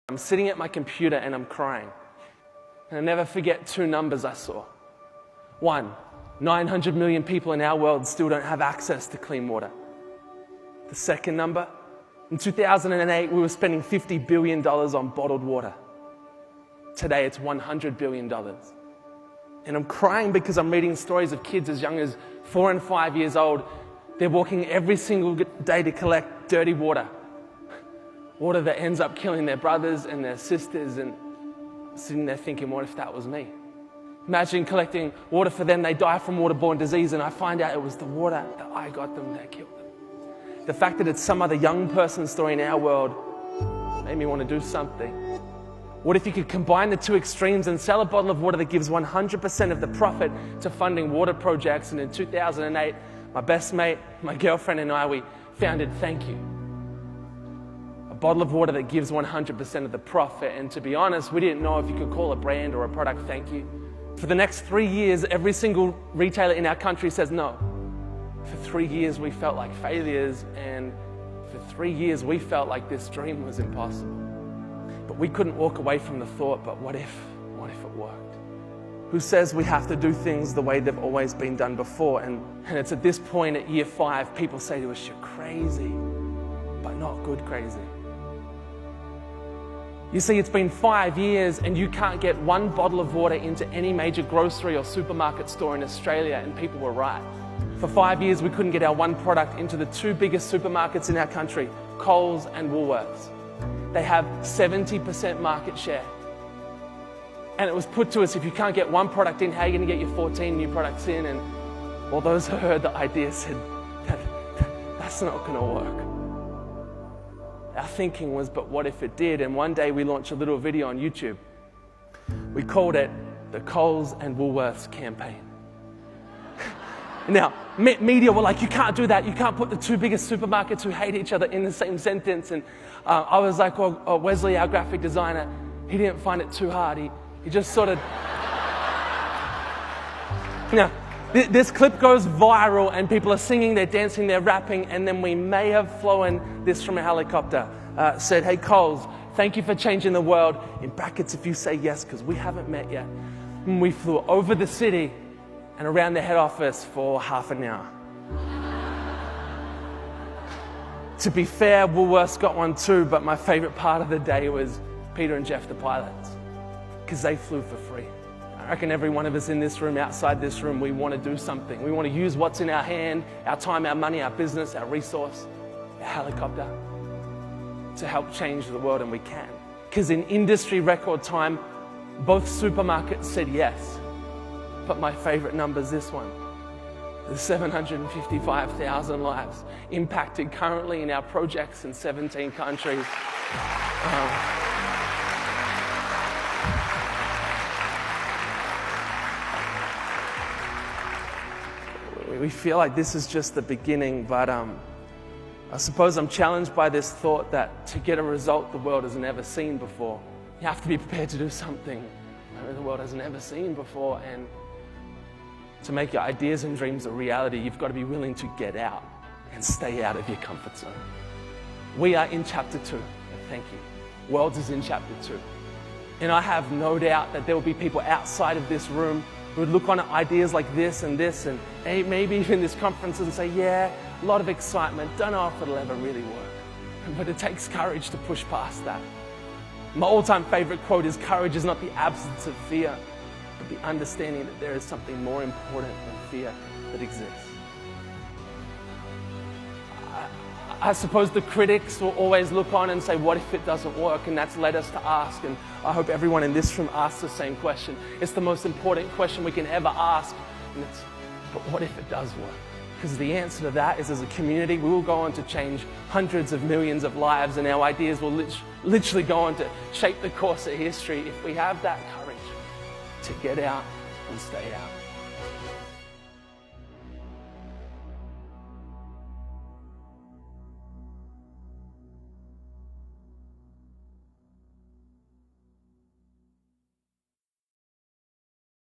I'm sitting at my computer and I'm crying. And I'll never forget two numbers I saw. One, 900 million people in our world still don't have access to clean water. The second number, in 2008, we were spending $50 billion on bottled water. Today, it's $100 billion. And I'm crying because I'm reading stories of kids as young as 4 and 5 years old. They're walking every single day to collect dirty water. Water that ends up killing their brothers and their sisters, and sitting there thinking, what if that was me? Imagine collecting water for them. They die from waterborne disease, and I find out it was the water that I got them that killed them. The fact that it's some other young person's story in our world made me want to do something. What if you could combine the two extremes and sell a bottle of water that gives 100% of the profit to funding water projects? And in 2008, my best mate, my girlfriend and I, we founded Thankyou. A bottle of water that gives 100% of the profit. And to be honest, we didn't know if you could call a brand or a product Thankyou. For the next 3 years, every single retailer in our country says no. For 3 years, we felt like failures. And for 3 years, we felt like this dream was impossible. But we couldn't walk away from the thought, but what if it worked? Who says we have to do things the way they've always been done before? And it's at this point at year 5, people say to us, you're crazy, but not good crazy. You see, it's been 5 years and you can't get one bottle of water into any major grocery or supermarket store in Australia, and people were right. For 5 years, we couldn't get our one product into the two biggest supermarkets in our country, Coles and Woolworths. They have 70% market share. And it was put to us, if you can't get one product in, how are you going to get your 14 new products in? And all those who heard the idea said, that's not going to work. Our thinking was, but what if it did? And one day we launched a little video on YouTube. We called it the Coles and Woolworths campaign. Now, media were like, you can't do that. You can't put the two biggest supermarkets who hate each other in the same sentence. And I was like, well, Wesley, our graphic designer, he didn't find it too hard. He just sort of... Now, this clip goes viral and people are singing, they're dancing, they're rapping, and then we may have flown this from a helicopter. Said, hey, Coles, thank you for changing the world. In brackets, if you say yes, because we haven't met yet. And we flew over the city and around the head office for half an hour. To be fair, Woolworths got one too, but my favorite part of the day was Peter and Jeff, the pilots, because they flew for free. I reckon every one of us in this room, outside this room, we want to do something. We want to use what's in our hand, our time, our money, our business, our resource, our helicopter, to help change the world, and we can. Because in industry record time, both supermarkets said yes. But my favorite number is this one. The 755,000 lives impacted currently in our projects in 17 countries. We feel like this is just the beginning, but I suppose I'm challenged by this thought that to get a result the world has never seen before, you have to be prepared to do something the world has never seen before. And to make your ideas and dreams a reality, you've got to be willing to get out and stay out of your comfort zone. We are in chapter 2. Thank you. WORLDZ is in chapter 2. And I have no doubt that there will be people outside of this room who would look on at ideas like this, and maybe even this conference and say, yeah, a lot of excitement, don't know if it'll ever really work. But it takes courage to push past that. My all-time favorite quote is, courage is not the absence of fear, but the understanding that there is something more important than fear that exists. I suppose the critics will always look on and say, what if it doesn't work? And that's led us to ask, and I hope everyone in this room asks the same question. It's the most important question we can ever ask, and it's, but what if it does work? Because the answer to that is, as a community, we will go on to change hundreds of millions of lives, and our ideas will literally go on to shape the course of history if we have that courage to get out and stay out.